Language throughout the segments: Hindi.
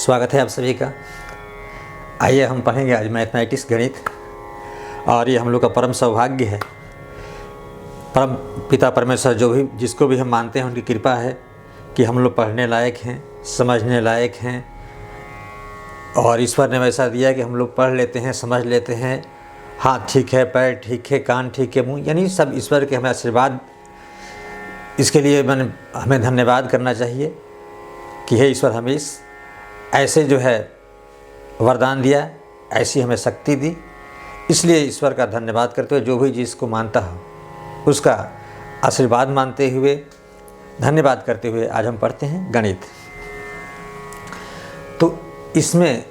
स्वागत है आप सभी का। आइए हम पढ़ेंगे आज मैथमेटिक्स गणित, और ये हम लोग का परम सौभाग्य है। परम पिता परमेश्वर जिसको भी हम मानते हैं उनकी कृपा है कि हम लोग पढ़ने लायक हैं, समझने लायक हैं, और ईश्वर ने वैसा दिया कि हम लोग पढ़ लेते हैं, समझ लेते हैं। हाथ ठीक है, पैर ठीक है, कान ठीक है, मुँह, यानी सब ईश्वर के हमें आशीर्वाद। इसके लिए हमें धन्यवाद करना चाहिए कि हे ईश्वर, हमें इस ऐसे जो है वरदान दिया, ऐसी हमें शक्ति दी। इसलिए ईश्वर का धन्यवाद करते हुए जो भी जिसको मानता हो उसका आशीर्वाद मानते हुए, धन्यवाद करते हुए आज हम पढ़ते हैं गणित। तो इसमें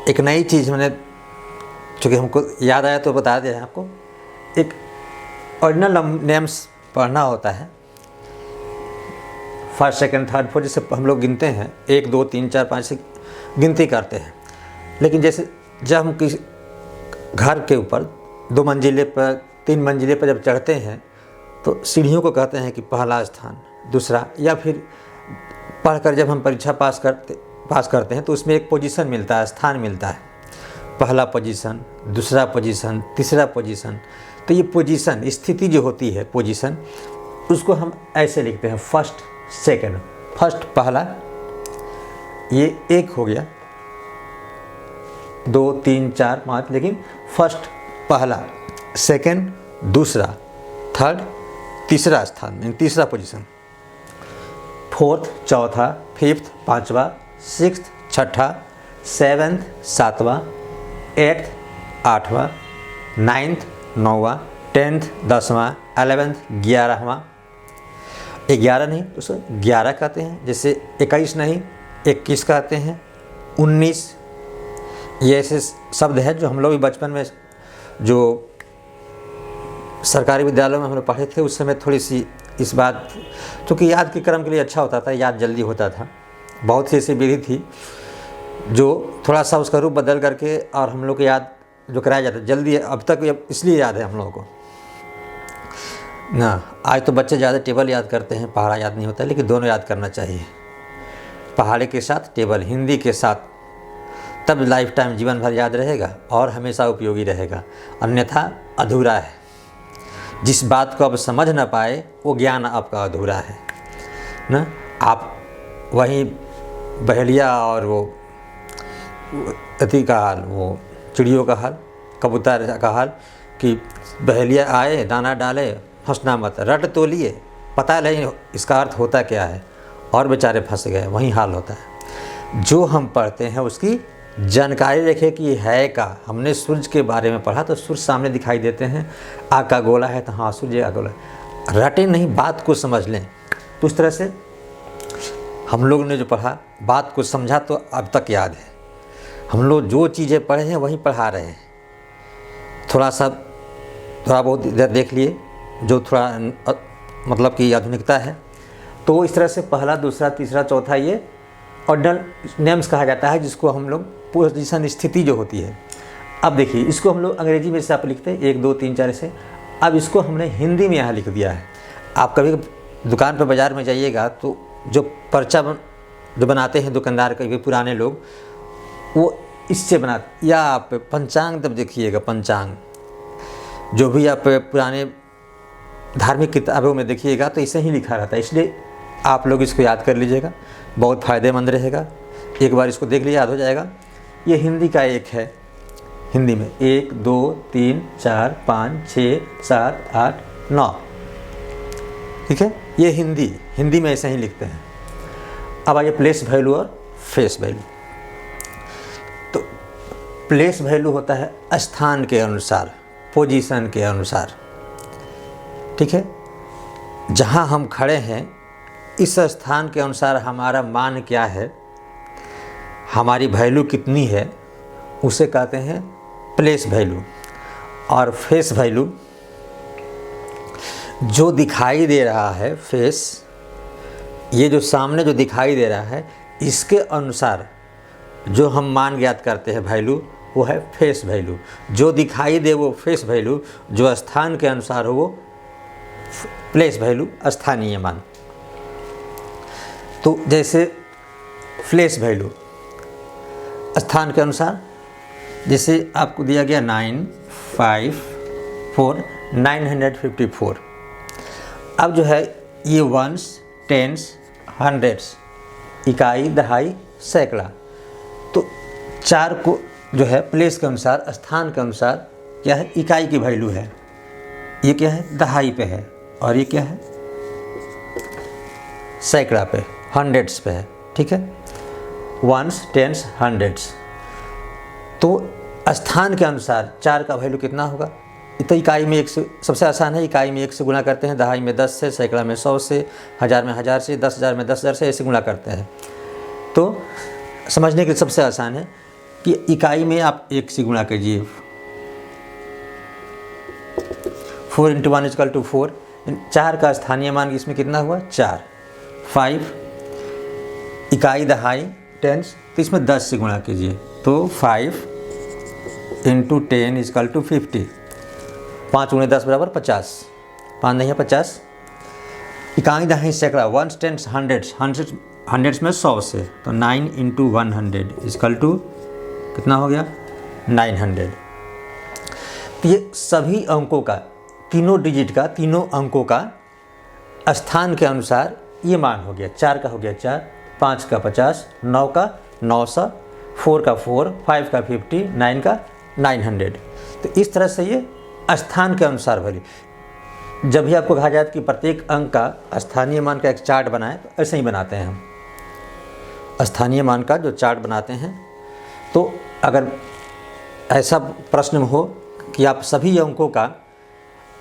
एक नई चीज़ मैंने, चूँकि हमको याद आया तो बता दिया आपको। एक ऑर्डिनल नेम्स पढ़ना होता है, फर्स्ट सेकंड थर्ड फोर्थ, जैसे हम लोग गिनते हैं 1 2 3 4 5 से गिनती करते हैं। लेकिन जैसे जब हम किसी घर के ऊपर 2 मंजिले पर 3 मंजिले पर जब चढ़ते हैं तो सीढ़ियों को कहते हैं कि पहला स्थान, दूसरा, या फिर पढ़कर जब हम परीक्षा पास करते हैं तो उसमें एक पोजीशन मिलता है, स्थान मिलता है। पहला पोजीशन, दूसरा पोजीशन, तीसरा पोजीशन। तो ये पोजीशन, स्थिति जो होती है, पोजीशन, उसको हम ऐसे लिखते हैं, फर्स्ट सेकंड। फर्स्ट पहला, ये 1 हो गया, 2 3 4 5, लेकिन फर्स्ट पहला, सेकंड दूसरा, थर्ड तीसरा स्थान, यानी तीसरा पोजीशन, फोर्थ चौथा, फिफ्थ पांचवा, सिक्स्थ छठा, सेवन्थ सातवां, एट्थ आठवां, नाइन्थ नौवां, 10th 10वां, 11th 11वां। 11 नहीं, उसको 11 कहते हैं। जैसे 21 नहीं, 21 कहते हैं। 19, ये ऐसे शब्द है जो हम लोग भी बचपन में जो सरकारी विद्यालयों में हम लोग पढ़े थे उस समय थोड़ी सी इस बात, क्योंकि याद के क्रम के लिए अच्छा होता था, याद जल्दी होता था। बहुत सी ऐसी विधि थी जो थोड़ा सा उसका रूप बदल करके और हम लोग को याद जो कराया जाता है जल्दी, अब तक इसलिए याद है हम लोगों को ना। आज तो बच्चे ज़्यादा टेबल याद करते हैं, पहाड़ा याद नहीं होता, लेकिन दोनों याद करना चाहिए, पहाड़े के साथ टेबल, हिंदी के साथ, तब लाइफ टाइम जीवन भर याद रहेगा और हमेशा उपयोगी रहेगा। अन्यथा अधूरा है। जिस बात को आप समझ ना पाए वो ज्ञान आपका अधूरा है ना। आप वहीं बहेलिया और वो अति का हाल, वो चिड़ियों का हाल, कबूतर का हाल, कि बहेलिया आए दाना डाले, फंसना मत, रट तो लिए, पता नहीं इसका अर्थ होता क्या है, और बेचारे फंस गए। वही हाल होता है। जो हम पढ़ते हैं उसकी जानकारी रखें कि है का। हमने सूर्य के बारे में पढ़ा तो सूर्य सामने दिखाई देते हैं, आग का गोला है तो हाँ सूर्य का गोला। रटे नहीं, बात को समझ लें। तो उस तरह से हम लोग ने जो पढ़ा, बात को समझा तो अब तक याद है। हम लोग जो चीज़ें पढ़े हैं वही पढ़ा रहे हैं। थोड़ा बहुत इधर देख लिए जो थोड़ा मतलब कि आधुनिकता है। तो इस तरह से पहला, दूसरा, तीसरा, चौथा, ये ऑर्डिनल नेम्स कहा जाता है, जिसको हम लोग पोजीशन, स्थिति जो होती है। अब देखिए, इसको हम लोग अंग्रेजी में से आप लिखते हैं 1 2 3 4 से। अब इसको हमने हिंदी में यहाँ लिख दिया है। आप कभी दुकान पर बाज़ार में जाइएगा तो जो पर्चा जो बनाते हैं दुकानदार, कभी पुराने लोग, वो इससे बनाते, या आप पंचांग तब देखिएगा, पंचांग जो भी आप पुराने धार्मिक किताबों में देखिएगा तो इसे ही लिखा रहता है। इसलिए आप लोग इसको याद कर लीजिएगा, बहुत फ़ायदेमंद रहेगा। एक बार इसको देख लिया, याद हो जाएगा। ये हिंदी का एक है, हिंदी में 1 2 3 4 5 6 7 8 9, ठीक है। ये हिंदी में ऐसे ही लिखते हैं। अब आइए प्लेस वैल्यू और फेस वैल्यू। तो प्लेस वैल्यू होता है स्थान के अनुसार, पोजीशन के अनुसार, ठीक है। जहाँ हम खड़े हैं इस स्थान के अनुसार हमारा मान क्या है, हमारी वैल्यू कितनी है, उसे कहते हैं प्लेस वैल्यू। और फेस वैल्यू, जो दिखाई दे रहा है, फेस, ये जो सामने जो दिखाई दे रहा है, इसके अनुसार जो हम मान ज्ञात करते हैं वैल्यू, वो है फेस वैल्यू। जो दिखाई दे वो फेस वैल्यू, जो स्थान के अनुसार हो वो प्लेस वैल्यू, स्थानीय मान। तो जैसे फ्लैश वैल्यू, स्थान के अनुसार, जैसे आपको दिया गया 9, 5, 4, 954। अब जो है ये वंस, टेंस, हंड्रेड्स, इकाई, दहाई, सैकड़ा, तो 4 को जो है प्लेस के अनुसार, स्थान के अनुसार क्या है, इकाई की वैल्यू है। ये क्या है, दहाई पे है, और ये क्या है, सैकड़ा पे, हंड्रेड्स पे है। ठीक है, वंस, टेंस, हंड्रेड्स। तो स्थान के अनुसार 4 का वैल्यू कितना होगा, तो इकाई में 1 से, सबसे आसान है, इकाई में 1 से गुणा करते हैं, दहाई में 10 से, सैकड़ा में 100 से, हज़ार में 1000 से, 10,000 में 10,000 से, ऐसे गुणा करते हैं। तो समझने के लिए सबसे आसान है कि इकाई में आप 1 से गुणा कीजिए, 4 × 1 = 4। 4 का स्थानीय मान इसमें कितना हुआ, 4। 5 इकाई, दहाई, टेंस, तो इसमें 10 से गुणा कीजिए, तो 5 × 10 = 50। 5 × 10 = 50, 5 नहीं है 50। इकाई, दहाई, सैकड़ा, वंस, टेंस, हंड्रेड्स में 100 से, तो 9 × 100 = कितना हो गया, 900। तो ये सभी अंकों का, तीनों डिजिट का, तीनों अंकों का स्थान के अनुसार ये मान हो गया। 4 का हो गया 4, 5 का 50, 9 का 900, 4 का 4, 5 का 50, 9 का 900। तो इस तरह से ये स्थान के अनुसार वैल्यू। जब भी आपको कहा जाए कि प्रत्येक अंक का स्थानीय मान का एक चार्ट बनाएं, तो ऐसे ही बनाते हैं हम। स्थानीय मान का जो चार्ट बनाते हैं, तो अगर ऐसा प्रश्न हो कि आप सभी अंकों का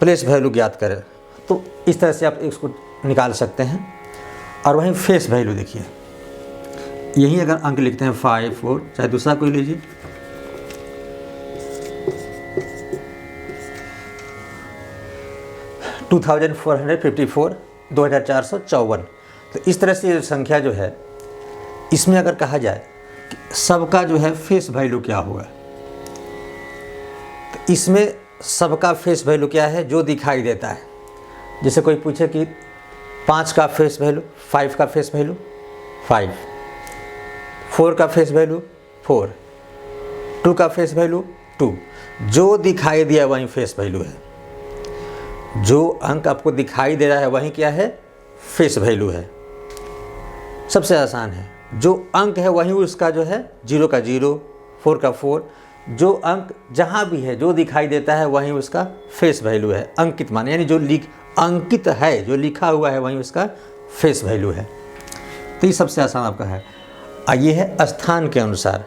प्लेस वैल्यू ज्ञात करें, तो इस तरह से आप इसको निकाल सकते हैं। और वहीं फेस वैल्यू देखिए, यही अगर अंक लिखते हैं 5, 4, चाहे दूसरा कोई लीजिए, $2454, 2454। तो इस तरह से संख्या जो है, इसमें अगर कहा जाए कि सबका जो है फेस वैल्यू क्या होगा, तो इसमें सबका फेस वैल्यू क्या है, जो दिखाई देता है। जैसे कोई पूछे कि 5 का फेस वैल्यू, 5 का फेस वैल्यू 5, 4 का फेस वैल्यू 4, 2 का फेस वैल्यू 2। जो दिखाई दिया वही फेस वैल्यू है। जो अंक आपको दिखाई दे रहा है वही क्या है, फेस वैल्यू है। सबसे आसान है, जो अंक है वही उसका जो है 0 का 0, 4 का 4, जो अंक जहाँ भी है जो दिखाई देता है वही उसका फेस वैल्यू है। अंकित मान यानी जो अंकित है, जो लिखा हुआ है वही उसका फेस वैल्यू है। तो ये सबसे आसान आपका है। ये है स्थान के अनुसार,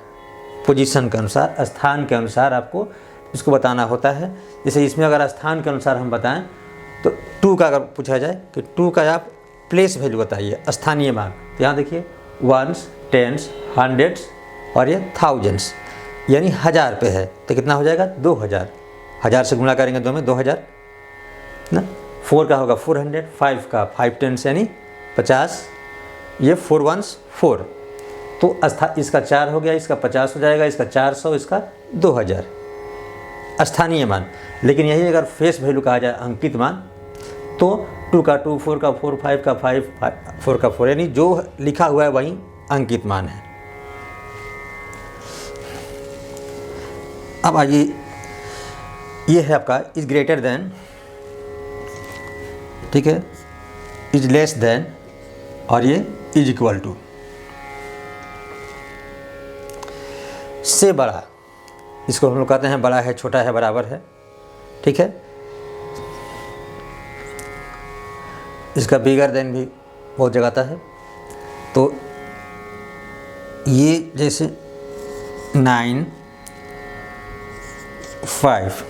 पोजीशन के अनुसार, स्थान के अनुसार आपको इसको बताना होता है। जैसे इसमें अगर स्थान के अनुसार हम बताएं तो 2 का अगर पूछा जाए कि 2 का आप प्लेस वैल्यू बताइए, स्थानीय मान, तो यहाँ देखिए वंस, टेंस, हंड्रेड्स और ये थाउजेंड्स, यानी 1000 पे है, तो कितना हो जाएगा 2000। 1000 से गुणा करेंगे 2 में 2000 ना। 4 का होगा 400, 5 का 5 टेंस यानी 50, ये 4 वंस 4, तो इसका 4 हो गया, इसका 50 हो जाएगा, इसका 400, इसका 2000 स्थानीय मान। लेकिन यही अगर फेस वैल्यू कहा जाए, अंकित मान, तो 2 का 2, 4 का 4, 5 का 5, 4 का 4, यानी जो लिखा हुआ है वही अंकित मान है। अब आइए, ये है आपका इज ग्रेटर देन, ठीक है, इज लेस देन, और ये इज इक्वल टू, से बड़ा। इसको हम लोग कहते हैं बड़ा है, छोटा है, बराबर है, ठीक है। इसका बिगर देन भी बहुत जगह आता है। तो ये जैसे 9, 5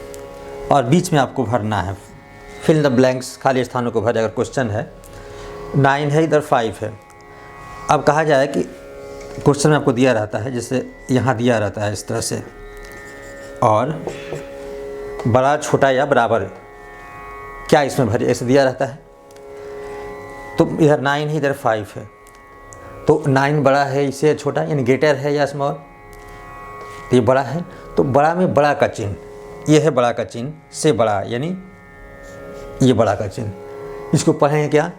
और बीच में आपको भरना है, फिल द ब्लैंक्स, खाली स्थानों को भरे। अगर क्वेश्चन है 9 है, इधर 5 है। अब कहा जाए कि क्वेश्चन में आपको दिया रहता है, जैसे यहाँ दिया रहता है इस तरह से, और बड़ा, छोटा या बराबर क्या इसमें भरे, ऐसे दिया रहता है। तो इधर 9 है, इधर 5 है, तो 9 बड़ा है इससे छोटा, यानी ग्रेटर है या स्मॉल, तो ये बड़ा है। तो बड़ा में बड़ा का चिन्ह, ये है बड़ा का चिन्ह, से बड़ा यानी ये बड़ा का चिन्ह। इसको पढ़ेंगे क्या,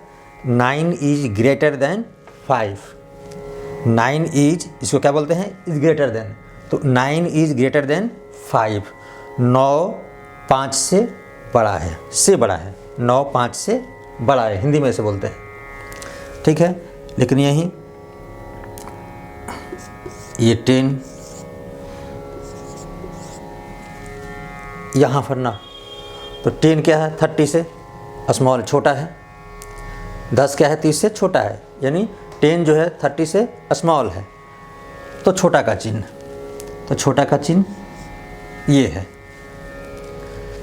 9 इज ग्रेटर देन 5। 9 इज, इसको क्या बोलते हैं, इज ग्रेटर देन। तो 9 इज ग्रेटर देन 5, 9 5 से बड़ा है, 9 5 से बड़ा है, हिंदी में ऐसे बोलते हैं, ठीक है। लेकिन यहीं ये 10 यहाँ पर ना, तो 10 क्या है 30 से स्मॉल छोटा है, 10 क्या है 30 से छोटा है, यानी 10 जो है 30 से स्मॉल है, तो छोटा का चिन्ह, तो छोटा का चिन्ह ये है।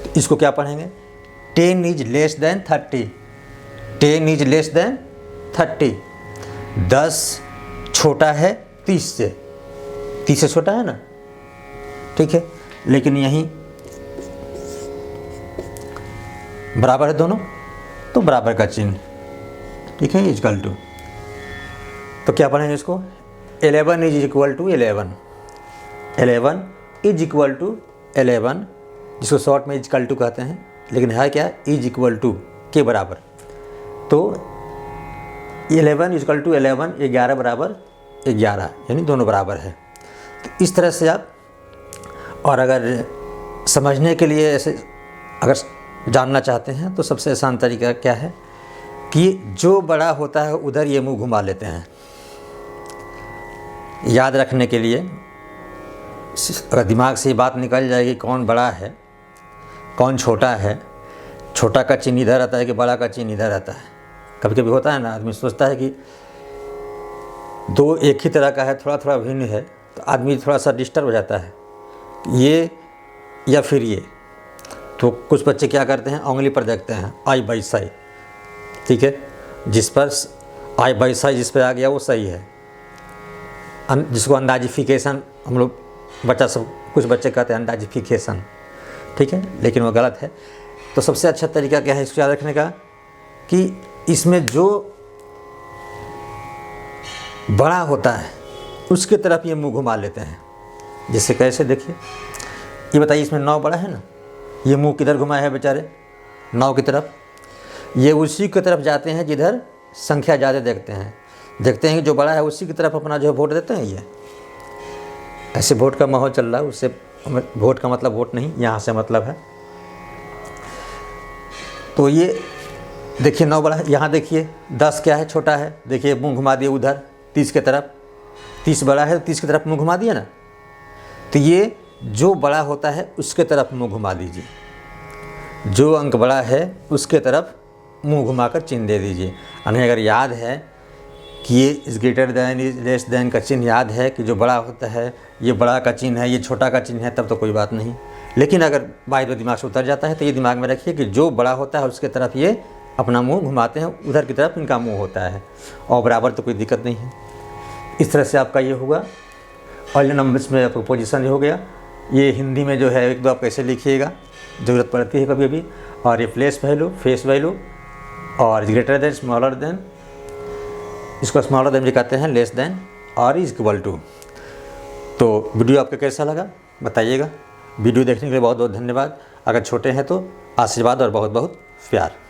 तो इसको क्या पढ़ेंगे, 10 is less than 30, 10 is less than 30, 10 छोटा है 30 से छोटा है ना, ठीक है। लेकिन यहीं बराबर है दोनों, तो बराबर का चिन्ह, ठीक है, इक्वल टू। तो क्या पढ़ेंगे इसको, 11 is equal to 11, 11 is equal to 11, जिसको शॉर्ट में इक्वल टू कहते हैं, लेकिन है क्या, इज इक्वल टू के बराबर। तो 11 इज इक्वल टू 11, 11 बराबर 11, यानी दोनों बराबर है। तो इस तरह से आप, और अगर समझने के लिए ऐसे अगर जानना चाहते हैं तो सबसे आसान तरीका क्या है कि जो बड़ा होता है उधर ये मुंह घुमा लेते हैं। याद रखने के लिए अगर दिमाग से ये बात निकल जाएगी कौन बड़ा है कौन छोटा है, छोटा का चिन्ह इधर आता है कि बड़ा का चिन्ह इधर आता है। कभी कभी होता है ना, आदमी सोचता है कि दो एक ही तरह का है, थोड़ा थोड़ा भिन्न है, तो आदमी थोड़ा सा डिस्टर्ब हो जाता है, ये या फिर ये। तो कुछ बच्चे क्या करते हैं, उंगली पर देखते हैं आई बाई साई, ठीक है, जिस पर आई बाई साई जिस पर आ गया वो सही है, जिसको अंदाजिफिकेशन हम लोग बच्चा सब कुछ बच्चे कहते हैं अंदाजिफिकेशन, ठीक है, लेकिन वो गलत है। तो सबसे अच्छा तरीका क्या है इसको याद रखने का कि इसमें जो बड़ा होता है उसके तरफ ये मुंह घुमा लेते हैं। जैसे कैसे, देखिए ये बताइए, इसमें 9 बड़ा है ना, ये मुंह किधर घुमाया है बेचारे, 9 की तरफ। ये उसी की तरफ जाते हैं जिधर संख्या ज़्यादा देखते हैं कि जो बड़ा है उसी की तरफ अपना जो है वोट देते हैं। ये ऐसे वोट का माहौल चल रहा है, उससे वोट का मतलब वोट नहीं, यहाँ से मतलब है। तो ये देखिए 9 बड़ा है, यहाँ देखिए 10 क्या है छोटा है, देखिए मुंह घुमा दिए उधर 30 की तरफ, 30 बड़ा है तो 30 की तरफ मुंह घुमा दिया ना। तो ये जो बड़ा होता है उसके तरफ मुंह घुमा दीजिए, जो अंक बड़ा है उसके तरफ मुंह घुमाकर चिन्ह दे दीजिए। यानी अगर याद है कि ये इस greater than is less than का चिन्ह याद है कि जो बड़ा होता है ये बड़ा का चिन्ह है, ये छोटा का चिन्ह है, तब तो कोई बात नहीं। लेकिन अगर बाई बाई दिमाग से उतर जाता है तो ये दिमाग में रखिए कि जो बड़ा होता है उसके तरफ ये अपना मुंह घुमाते हैं, उधर की तरफ इनका मुंह होता है, और बराबर तो कोई दिक्कत नहीं है। इस तरह से आपका ये होगा। ऑल नंबर्स में आपको पोजीशन हो गया। ये हिंदी में जो है एक दो आप कैसे लिखिएगा, ज़रूरत पड़ती है कभी भी। और ये प्लेस वैल्यू, फेस वैल्यू, और ग्रेटर देन, स्मॉलर देन, इसको स्मॉलर देन भी कहते हैं, लेस देन, और इज इक्वल टू। तो वीडियो आपको कैसा लगा बताइएगा। वीडियो देखने के लिए बहुत बहुत धन्यवाद। अगर छोटे हैं तो आशीर्वाद और बहुत बहुत प्यार।